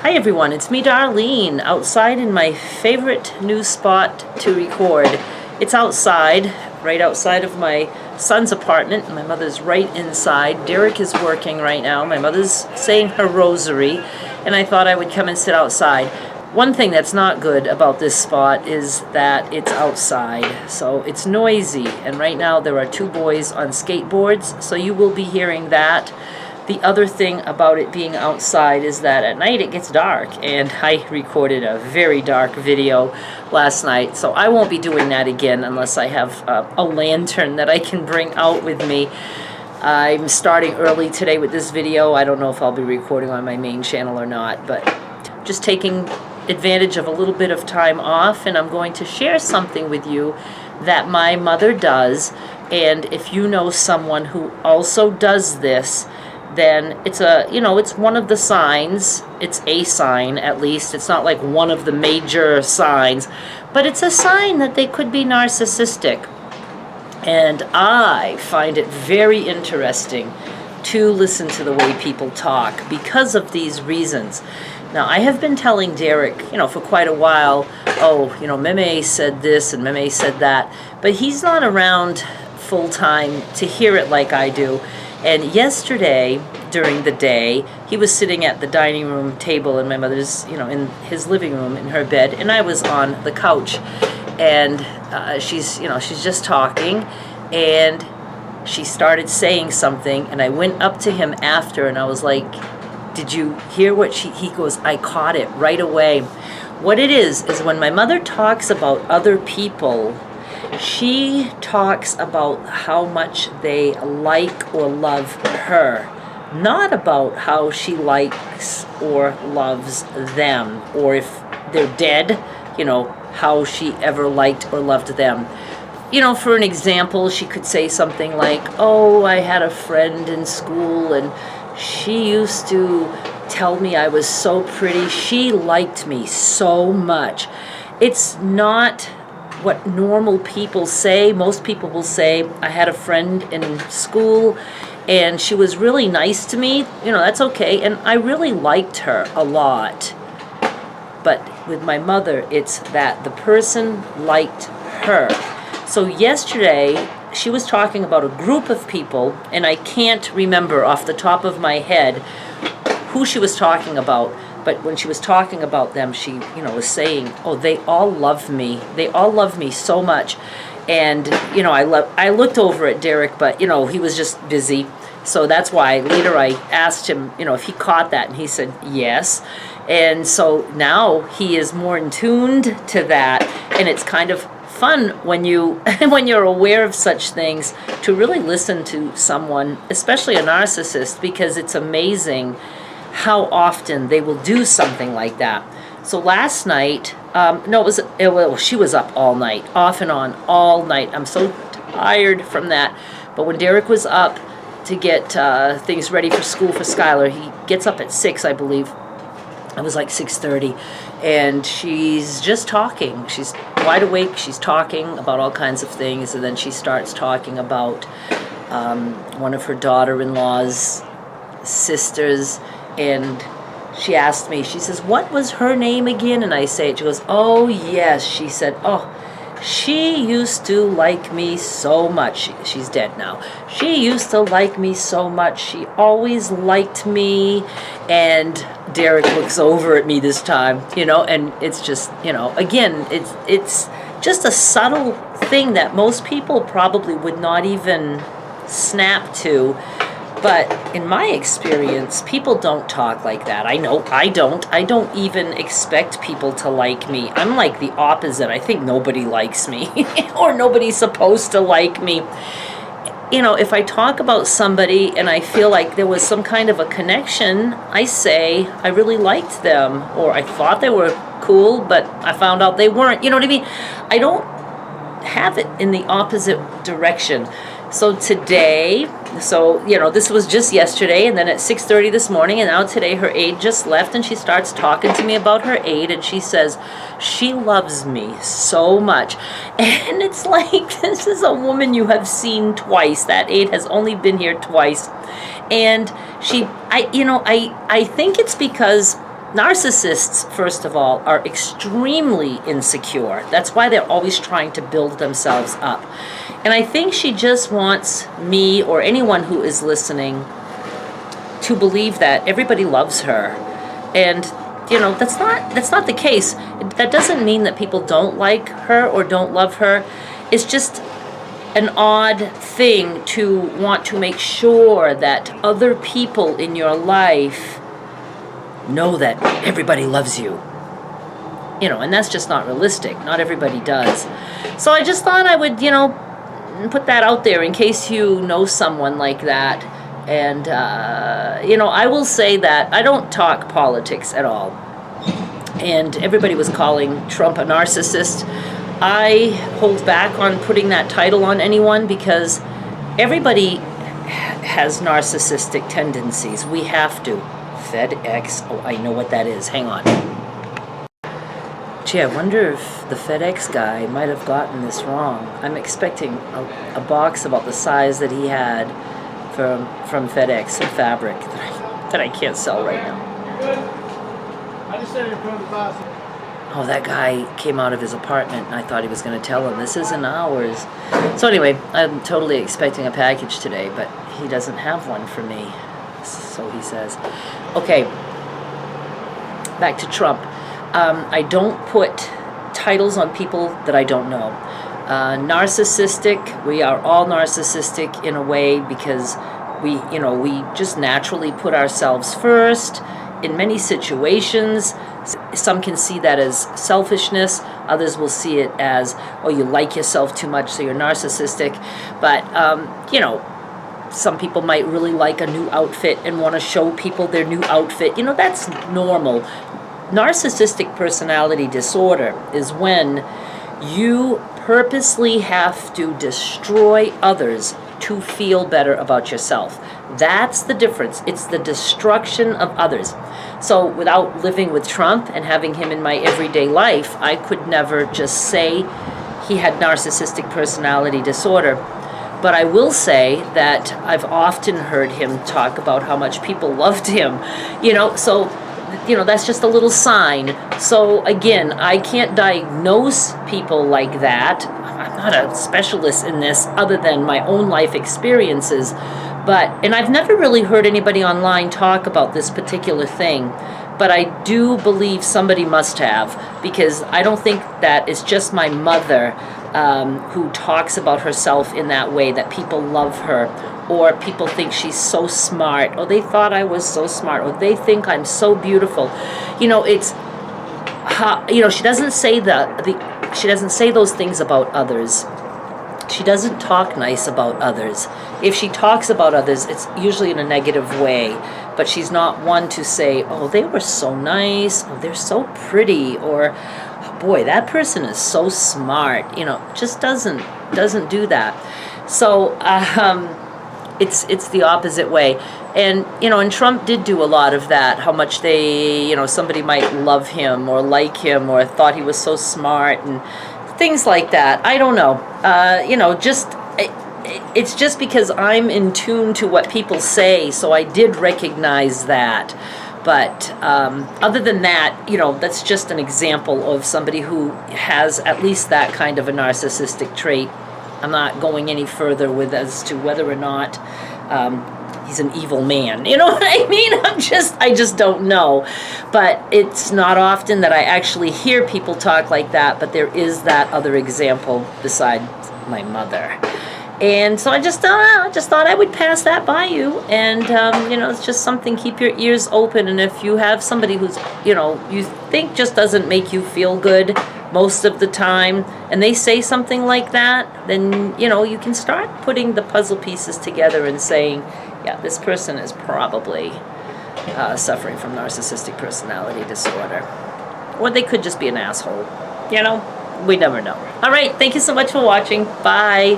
Hi everyone, it's me Darlene, outside in my favorite new spot to record. It's outside, right outside of my son's apartment. My mother's right inside. Derek is working right now. My mother's saying her rosary, and I thought I would come and sit outside. One thing that's not good about this spot is that it's outside, so it's noisy, and right now there are two boys on skateboards, so you will be hearing that. The other thing about it being outside is that at night it gets dark, and I recorded a very dark video last night, so I won't be doing that again unless I have a lantern that I can bring out with me. I'm starting early today with this video. I don't know if I'll be recording on my main channel or not, but just taking advantage of a little bit of time off, and I'm going to share something with you that my mother does. And if you know someone who also does this, then it's it's one of the signs. It's a sign, at least. It's not like one of the major signs, but it's a sign that they could be narcissistic. And I find it very interesting to listen to the way people talk because of these reasons. Now, I have been telling Derek, for quite a while, Meme said this and Meme said that, but he's not around full time to hear it like I do. And yesterday, during the day, he was sitting at the dining room table in my mother's, in his living room, in her bed, and I was on the couch. And she's just talking, and she started saying something, and I went up to him after, and I was like, did you hear what he goes, I caught it right away. What it is when my mother talks about other people, she talks about how much they like or love her, not about how she likes or loves them, or if they're dead, how she ever liked or loved them. For an example, she could say something like, oh, I had a friend in school and she used to tell me I was so pretty. She liked me so much. It's not what normal people say. Most people will say, I had a friend in school and she was really nice to me. That's okay. And I really liked her a lot. But with my mother, it's that the person liked her. So yesterday, she was talking about a group of people, and I can't remember off the top of my head who she was talking about. But when she was talking about them, she, was saying, oh, they all love me. They all love me so much. And, I looked over at Derek, but, he was just busy. So that's why later I asked him, if he caught that, and he said yes. And so now he is more in tuned to that, and it's kind of fun when you're aware of such things to really listen to someone, especially a narcissist, because it's amazing how often they will do something like that. So last night, she was up all night, off and on, all night. I'm so tired from that. But when Derek was up to get things ready for school for Skylar, he gets up at 6, I believe. It was like 6:30, and she's just talking. She's wide awake. She's talking about all kinds of things, and then she starts talking about one of her daughter-in-law's sisters, and she asked me, she says, what was her name again? And I say it. She goes, oh, yes. She said, oh, she used to like me so much. She's dead now. She used to like me so much. She always liked me. And Derek looks over at me this time, and it's just, again, it's just a subtle thing that most people probably would not even snap to. But in my experience, people don't talk like that. I know I don't. I don't even expect people to like me. I'm like the opposite. I think nobody likes me or nobody's supposed to like me. If I talk about somebody and I feel like there was some kind of a connection, I say I really liked them, or I thought they were cool, but I found out they weren't. You know what I mean? I don't have it in the opposite direction. So today, this was just yesterday, and then at 6:30 this morning, and now today her aide just left, and she starts talking to me about her aide, and she says, she loves me so much. And it's like, this is a woman you have seen twice. That aide has only been here twice. And I think it's because Narcissists, first of all, are extremely insecure. That's why they're always trying to build themselves up. And I think she just wants me or anyone who is listening to believe that everybody loves her. And that's not the case. That doesn't mean that people don't like her or don't love her. It's just an odd thing to want to make sure that other people in your life know that everybody loves you. And that's just not realistic. Not everybody does. So I just thought I would, put that out there in case you know someone like that. And, I will say that I don't talk politics at all. And everybody was calling Trump a narcissist. I hold back on putting that title on anyone because everybody has narcissistic tendencies. We have to. FedEx. Oh, I know what that is. Hang on. Gee, I wonder if the FedEx guy might have gotten this wrong. I'm expecting a box about the size that he had from FedEx, some fabric that I can't sell right now. I just said it in front of the boss. Oh, that guy came out of his apartment and I thought he was going to tell him, this isn't ours. So anyway, I'm totally expecting a package today, but he doesn't have one for me. So he says. Okay, back to Trump. I don't put titles on people that I don't know. Narcissistic, we are all narcissistic in a way because we just naturally put ourselves first in many situations. Some can see that as selfishness. Others will see it as, oh, you like yourself too much, so you're narcissistic. But, some people might really like a new outfit and want to show people their new outfit. That's normal. Narcissistic personality disorder is when you purposely have to destroy others to feel better about yourself. That's the difference. It's the destruction of others. So without living with Trump and having him in my everyday life, I could never just say he had narcissistic personality disorder. But I will say that I've often heard him talk about how much people loved him, so, that's just a little sign. So again, I can't diagnose people like that. I'm not a specialist in this other than my own life experiences. And I've never really heard anybody online talk about this particular thing. But I do believe somebody must have, because I don't think that it's just my mother who talks about herself in that way, that people love her, or people think she's so smart, or they thought I was so smart, or they think I'm so beautiful. It's she doesn't say she doesn't say those things about others. She doesn't talk nice about others. If she talks about others, it's usually in a negative way. But she's not one to say, oh, they were so nice, oh, they're so pretty, or oh, boy, that person is so smart. Just doesn't do that. So it's the opposite way. And and Trump did do a lot of that. How much somebody might love him or like him or thought he was so smart and things like that. I don't know. It's just because I'm in tune to what people say, so I did recognize that. But other than that, that's just an example of somebody who has at least that kind of a narcissistic trait. I'm not going any further with as to whether or not he's an evil man. You know what I mean? I just don't know. But it's not often that I actually hear people talk like that, but there is that other example besides my mother. And so I just thought I would pass that by you. And, it's just something, keep your ears open. And if you have somebody who's, you think just doesn't make you feel good most of the time, and they say something like that, then, you can start putting the puzzle pieces together and saying, yeah, this person is probably suffering from narcissistic personality disorder. Or they could just be an asshole. We never know. All right, thank you so much for watching. Bye.